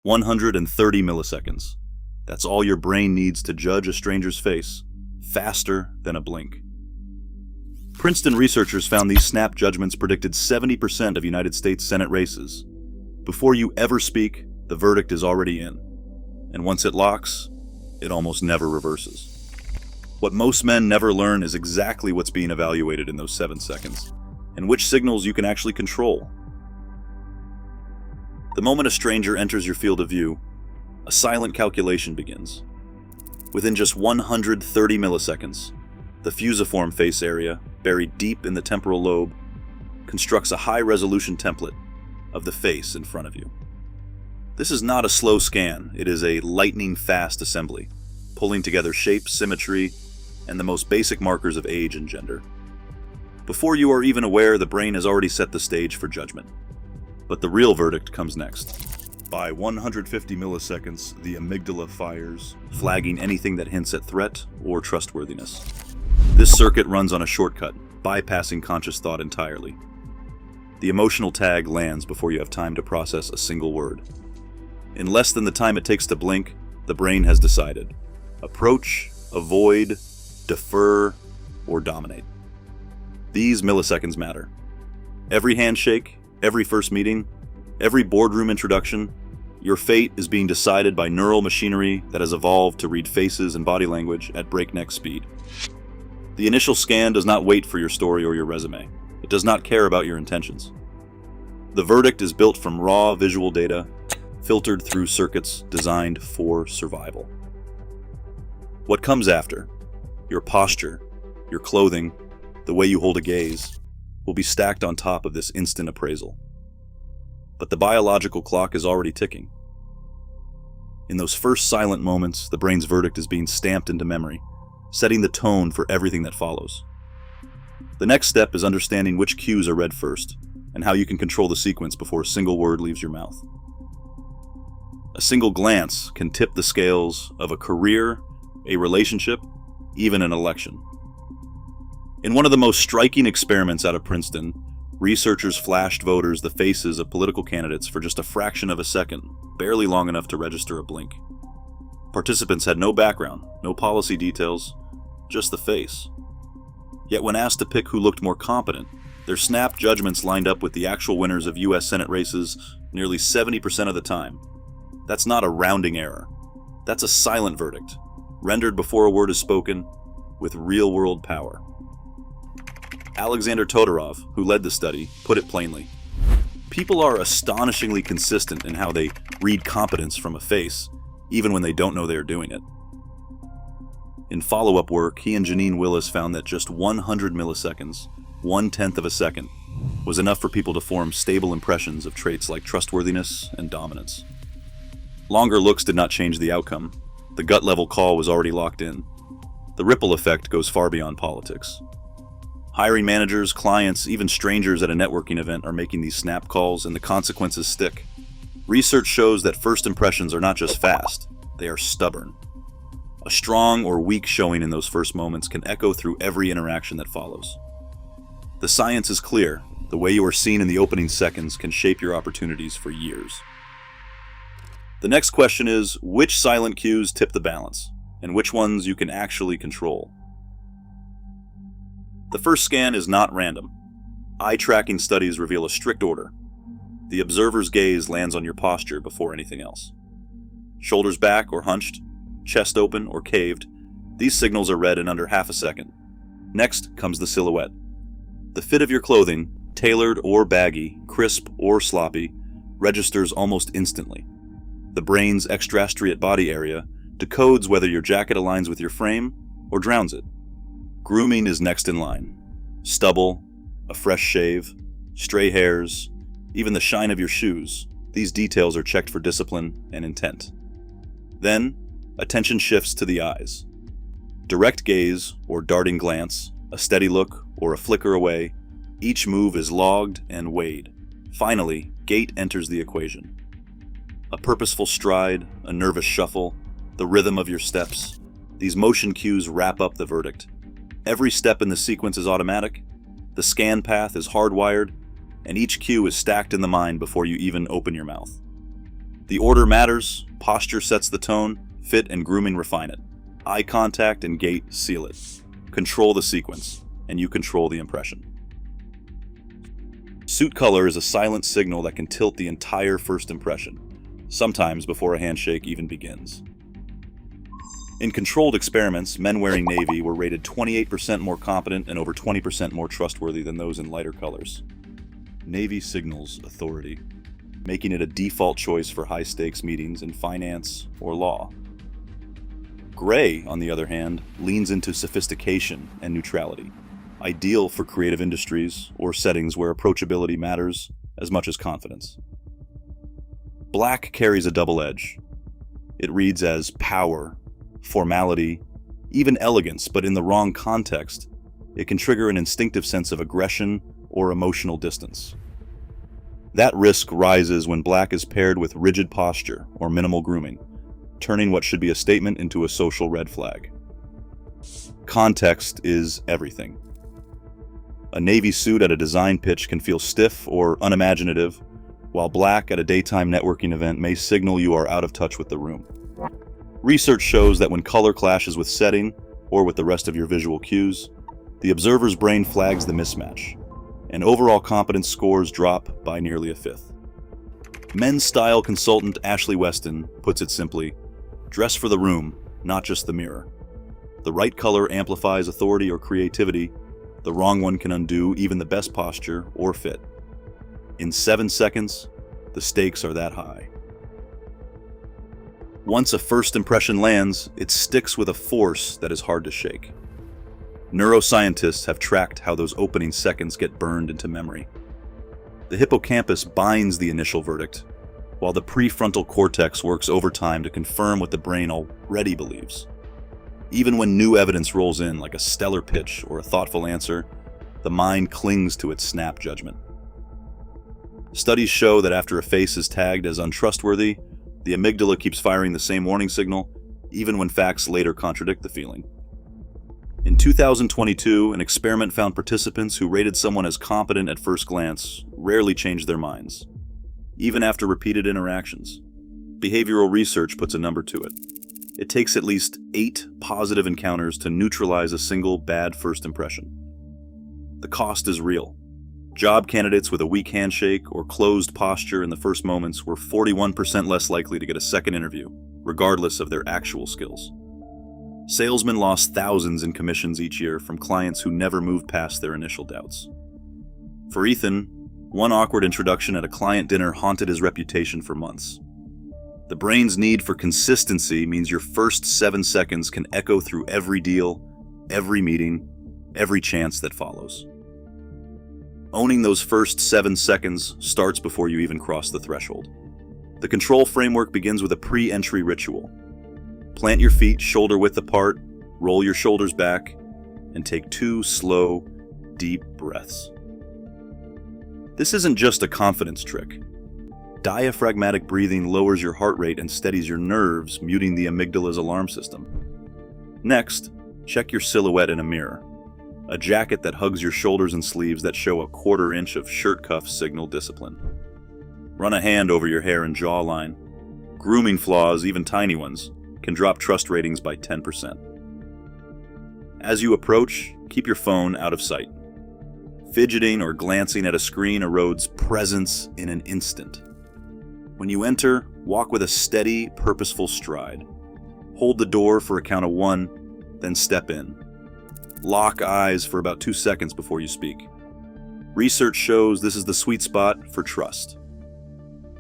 130 milliseconds. That's all your brain needs to judge a stranger's face, faster than a blink. Princeton researchers found these snap judgments predicted 70% of United States Senate races. Before you ever speak, the verdict is already in. And once it locks, it almost never reverses. What most men never learn is exactly what's being evaluated in those 7 seconds, and which signals you can actually control. The moment a stranger enters your field of view, a silent calculation begins. Within just 130 milliseconds, the fusiform face area, buried deep in the temporal lobe, constructs a high-resolution template of the face in front of you. This is not a slow scan, it is a lightning-fast assembly, pulling together shape, symmetry, and the most basic markers of age and gender. Before you are even aware, the brain has already set the stage for judgment. But the real verdict comes next. By 150 milliseconds, the amygdala fires, flagging anything that hints at threat or trustworthiness. This circuit runs on a shortcut, bypassing conscious thought entirely. The emotional tag lands before you have time to process a single word. In less than the time it takes to blink, the brain has decided. Approach, avoid, defer, or dominate. These milliseconds matter. Every handshake, every first meeting, every boardroom introduction, your fate is being decided by neural machinery that has evolved to read faces and body language at breakneck speed. The initial scan does not wait for your story or your resume. It does not care about your intentions. The verdict is built from raw visual data, filtered through circuits designed for survival. What comes after, your posture, your clothing, the way you hold a gaze, will be stacked on top of this instant appraisal. But the biological clock is already ticking. In those first silent moments, the brain's verdict is being stamped into memory, setting the tone for everything that follows. The next step is understanding which cues are read first, and how you can control the sequence before a single word leaves your mouth. A single glance can tip the scales of a career, a relationship, even an election. In one of the most striking experiments out of Princeton, researchers flashed voters the faces of political candidates for just a fraction of a second, barely long enough to register a blink. Participants had no background, no policy details, just the face. Yet when asked to pick who looked more competent, their snap judgments lined up with the actual winners of U.S. Senate races nearly 70% of the time. That's not a rounding error. That's a silent verdict, rendered before a word is spoken, with real-world power. Alexander Todorov, who led the study, put it plainly. People are astonishingly consistent in how they read competence from a face, even when they don't know they are doing it. In follow-up work, he and Janine Willis found that just 100 milliseconds, 1/10 of a second, was enough for people to form stable impressions of traits like trustworthiness and dominance. Longer looks did not change the outcome. The gut-level call was already locked in. The ripple effect goes far beyond politics. Hiring managers, clients, even strangers at a networking event are making these snap calls, and the consequences stick. Research shows that first impressions are not just fast, they are stubborn. A strong or weak showing in those first moments can echo through every interaction that follows. The science is clear. The way you are seen in the opening seconds can shape your opportunities for years. The next question is, which silent cues tip the balance, and which ones you can actually control? The first scan is not random. Eye-tracking studies reveal a strict order. The observer's gaze lands on your posture before anything else. Shoulders back or hunched, chest open or caved, these signals are read in under half a second. Next comes the silhouette. The fit of your clothing, tailored or baggy, crisp or sloppy, registers almost instantly. The brain's extrastriate body area decodes whether your jacket aligns with your frame or drowns it. Grooming is next in line. Stubble, a fresh shave, stray hairs, even the shine of your shoes, these details are checked for discipline and intent. Then, attention shifts to the eyes. Direct gaze or darting glance, a steady look or a flicker away, each move is logged and weighed. Finally, gait enters the equation. A purposeful stride, a nervous shuffle, the rhythm of your steps, these motion cues wrap up the verdict. Every step in the sequence is automatic, the scan path is hardwired, and each cue is stacked in the mind before you even open your mouth. The order matters, posture sets the tone, fit and grooming refine it. Eye contact and gait seal it. Control the sequence, and you control the impression. Suit color is a silent signal that can tilt the entire first impression, sometimes before a handshake even begins. In controlled experiments, men wearing navy were rated 28% more competent and over 20% more trustworthy than those in lighter colors. Navy signals authority, making it a default choice for high-stakes meetings in finance or law. Gray, on the other hand, leans into sophistication and neutrality, ideal for creative industries or settings where approachability matters as much as confidence. Black carries a double edge. It reads as power, formality, even elegance, but in the wrong context, it can trigger an instinctive sense of aggression or emotional distance. That risk rises when black is paired with rigid posture or minimal grooming, turning what should be a statement into a social red flag. Context is everything. A navy suit at a design pitch can feel stiff or unimaginative, while black at a daytime networking event may signal you are out of touch with the room. Research shows that when color clashes with setting or with the rest of your visual cues, the observer's brain flags the mismatch, and overall competence scores drop by nearly a fifth. Men's style consultant Ashley Weston puts it simply, dress for the room, not just the mirror. The right color amplifies authority or creativity, the wrong one can undo even the best posture or fit. In 7 seconds, the stakes are that high. Once a first impression lands, it sticks with a force that is hard to shake. Neuroscientists have tracked how those opening seconds get burned into memory. The hippocampus binds the initial verdict, while the prefrontal cortex works overtime to confirm what the brain already believes. Even when new evidence rolls in, like a stellar pitch or a thoughtful answer, the mind clings to its snap judgment. Studies show that after a face is tagged as untrustworthy, the amygdala keeps firing the same warning signal, even when facts later contradict the feeling. In 2022, an experiment found participants who rated someone as competent at first glance rarely changed their minds, even after repeated interactions. Behavioral research puts a number to it. It takes at least 8 positive encounters to neutralize a single bad first impression. The cost is real. Job candidates with a weak handshake or closed posture in the first moments were 41% less likely to get a second interview, regardless of their actual skills. Salesmen lost thousands in commissions each year from clients who never moved past their initial doubts. For Ethan, one awkward introduction at a client dinner haunted his reputation for months. The brain's need for consistency means your first 7 seconds can echo through every deal, every meeting, every chance that follows. Owning those first 7 seconds starts before you even cross the threshold. The control framework begins with a pre-entry ritual. Plant your feet shoulder-width apart, roll your shoulders back, and take 2 slow, deep breaths. This isn't just a confidence trick. Diaphragmatic breathing lowers your heart rate and steadies your nerves, muting the amygdala's alarm system. Next, check your silhouette in a mirror. A jacket that hugs your shoulders and sleeves that show a 1/4 inch of shirt cuffs signal discipline. Run a hand over your hair and jawline. Grooming flaws, even tiny ones, can drop trust ratings by 10%. As you approach, keep your phone out of sight. Fidgeting or glancing at a screen erodes presence in an instant. When you enter, walk with a steady, purposeful stride. Hold the door for a count of 1, then step in. Lock eyes for about 2 seconds before you speak. Research shows this is the sweet spot for trust.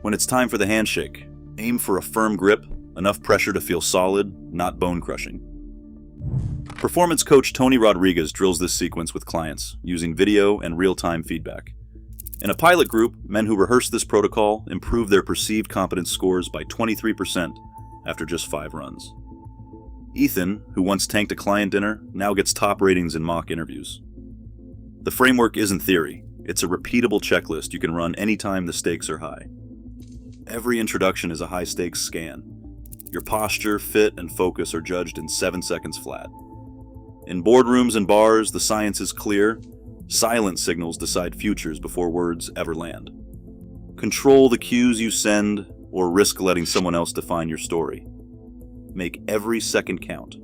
When it's time for the handshake, aim for a firm grip, enough pressure to feel solid, not bone-crushing. Performance coach Tony Rodriguez drills this sequence with clients, using video and real-time feedback. In a pilot group, men who rehearsed this protocol improved their perceived competence scores by 23% after just 5 runs. Ethan, who once tanked a client dinner, now gets top ratings in mock interviews. The framework isn't theory. It's a repeatable checklist you can run anytime the stakes are high. Every introduction is a high-stakes scan. Your posture, fit, and focus are judged in 7 seconds flat. In boardrooms and bars, the science is clear. Silent signals decide futures before words ever land. Control the cues you send, or risk letting someone else define your story. Make every second count.